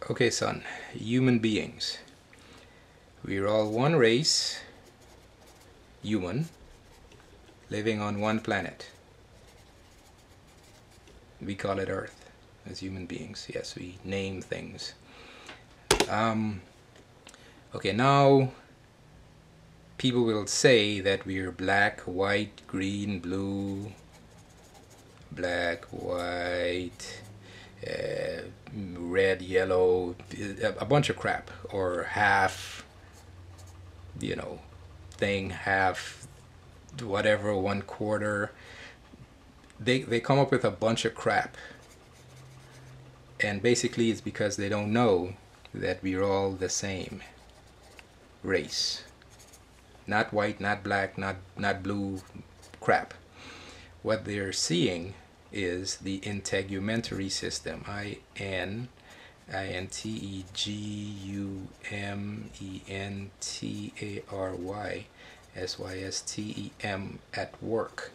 Okay, son, human beings. We're all one race, human, living on one planet. We call it Earth as human beings. Yes, we name things. Okay, now people will say that we're black, white, green, blue, black, white, red, yellow, a bunch of crap, or half, thing, half, whatever, one quarter. They come up with a bunch of crap, and basically it's because they don't know that we're all the same race. Not white, not black, not blue, crap. What they're seeing is the integumentary system. integumentary at work,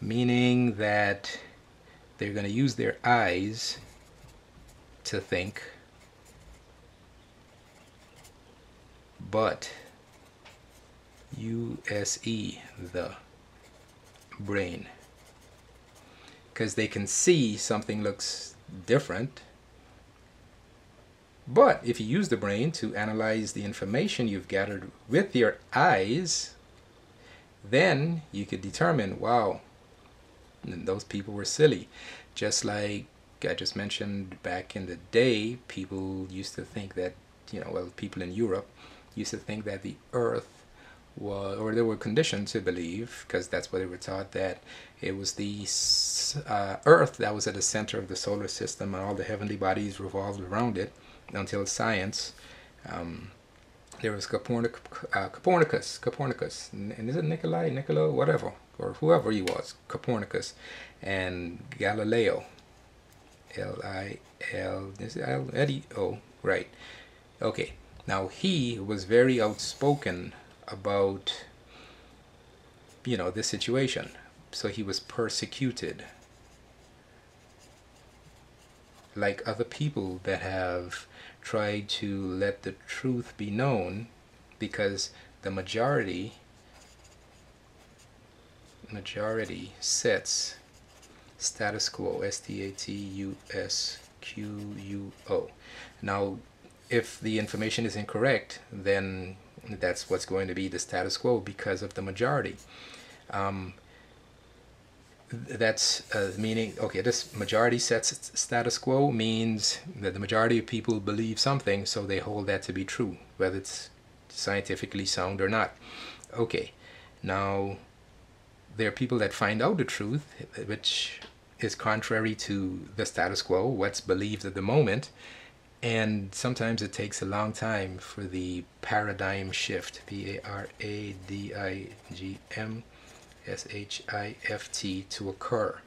meaning that they're going to use their eyes to think, but USE, the brain, because they can see something looks different. But if you use the brain to analyze the information you've gathered with your eyes, then you could determine, wow, those people were silly. Just like I just mentioned, back in the day, people used to think that, people in Europe used to think that the Earth was, or they were conditioned to believe, because that's what they were taught, that it was the Earth that was at the center of the solar system and all the heavenly bodies revolved around it, until science. There was Copernicus, and is it Nicola, whatever, or whoever he was, Copernicus, and Galileo, L-I-L-L-E-O, right? Okay, now he was very outspoken about, this situation, so he was persecuted, like other people that have tried to let the truth be known, because the majority sets status quo, statusquo. Now, if the information is incorrect, then that's what's going to be the status quo because of the majority. That's meaning, okay, this majority sets status quo means that the majority of people believe something, so they hold that to be true, whether it's scientifically sound or not. Okay, now there are people that find out the truth, which is contrary to the status quo, what's believed at the moment, and sometimes it takes a long time for the paradigm shift, PARADIGM to occur.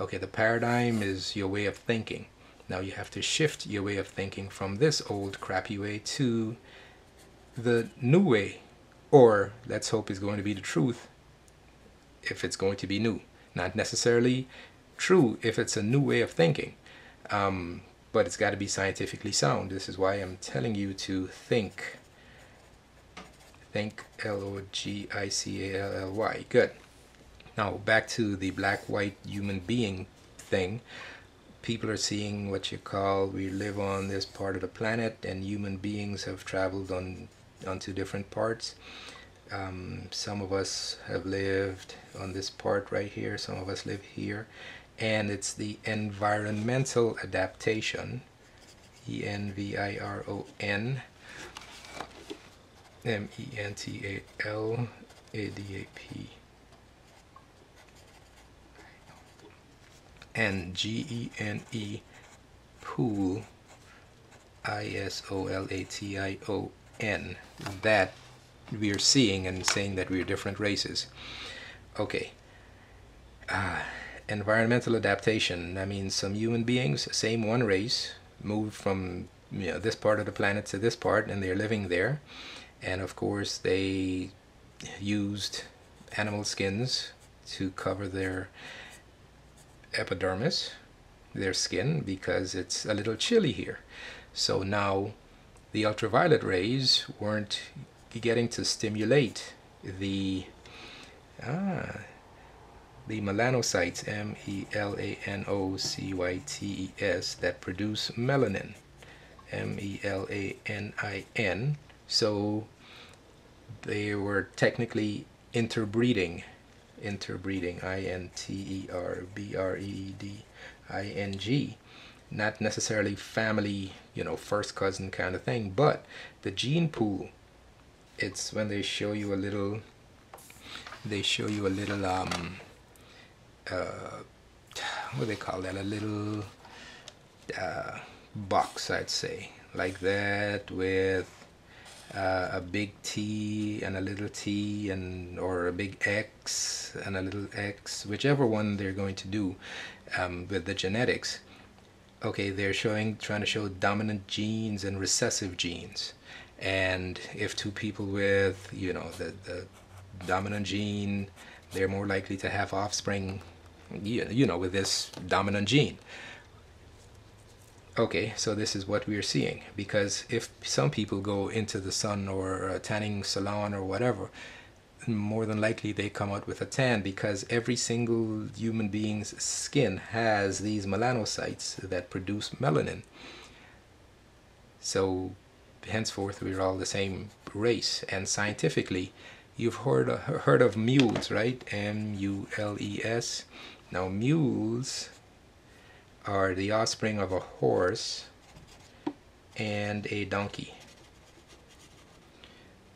Okay, the paradigm is your way of thinking. Now you have to shift your way of thinking from this old crappy way to the new way, or let's hope is going to be the truth if it's going to be new. Not necessarily true if it's a new way of thinking, but it's got to be scientifically sound. This is why I'm telling you to think. Think, Logically. Good. Now back to the black-white human being thing. People are seeing what you call, we live on this part of the planet, and human beings have traveled onto different parts. Some of us have lived on this part right here, some of us live here, and it's the environmental adaptation, ENVIRON MENTALADAP, and GENE, pool, ISOLATION, that we are seeing and saying that we are different races. Okay, environmental adaptation, that means some human beings, same one race, moved from this part of the planet to this part, and they're living there, and of course they used animal skins to cover their epidermis, their skin, because it's a little chilly here. So now the ultraviolet rays weren't getting to stimulate the melanocytes, melanocytes, that produce melanin, melanin. So they were technically interbreeding, interbreeding, not necessarily family, first cousin kind of thing, but the gene pool. It's when they show you a little what do they call that, a little box, I'd say, like that, with a big T and a little t, and or a big X and a little x, whichever one they're going to do with the genetics. Okay, they're trying to show dominant genes and recessive genes. And if two people with, the dominant gene, they're more likely to have offspring, with this dominant gene. Okay, so this is what we're seeing, because if some people go into the sun or a tanning salon or whatever, more than likely they come out with a tan, because every single human being's skin has these melanocytes that produce melanin. So henceforth we're all the same race. And scientifically, you've heard of mules, right? M-U-L-E-S. Now mules are the offspring of a horse and a donkey.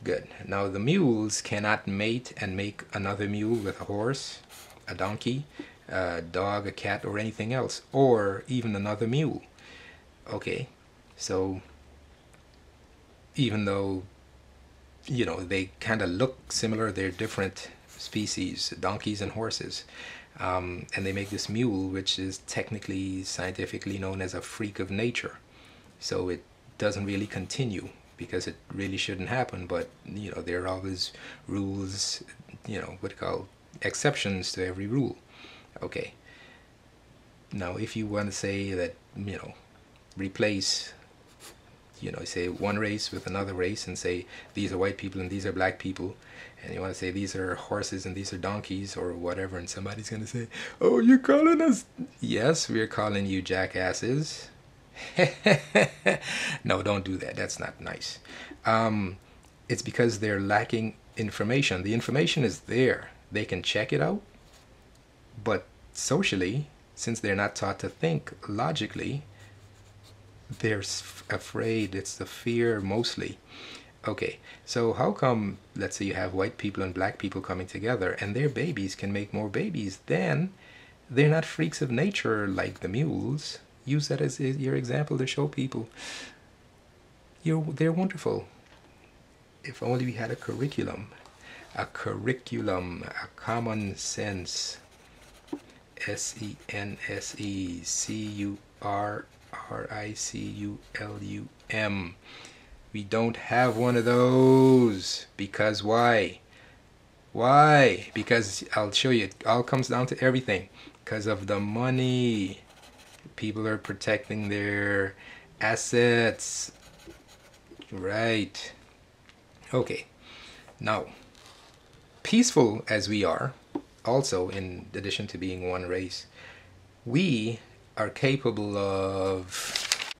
Good. Now the mules cannot mate and make another mule with a horse, a donkey, a dog, a cat, or anything else, or even another mule. Okay, so even though they kind of look similar, they're different species, donkeys and horses. And they make this mule, which is technically scientifically known as a freak of nature. So it doesn't really continue, because it really shouldn't happen. But there are always rules, what you call exceptions to every rule. Okay. Now, if you want to say that, replace, say one race with another race, and say these are white people and these are black people, and you want to say these are horses and these are donkeys or whatever, and somebody's going to say, oh, you're calling us? Yes, we're calling you jackasses. No, don't do that. That's not nice. It's because they're lacking information. The information is there. They can check it out. But socially, since they're not taught to think logically, they're afraid. It's the fear mostly. Okay, so how come, let's say you have white people and black people coming together, and their babies can make more babies? Then they're not freaks of nature like the mules. Use that as your example to show people they're wonderful. If only we had a curriculum, a common sense, SENSECURRICULUM. We don't have one of those. Because why? Why? Because I'll show you, it all comes down to everything. Because of the money. People are protecting their assets. Right. Okay. Now, peaceful as we are, also in addition to being one race, we are capable of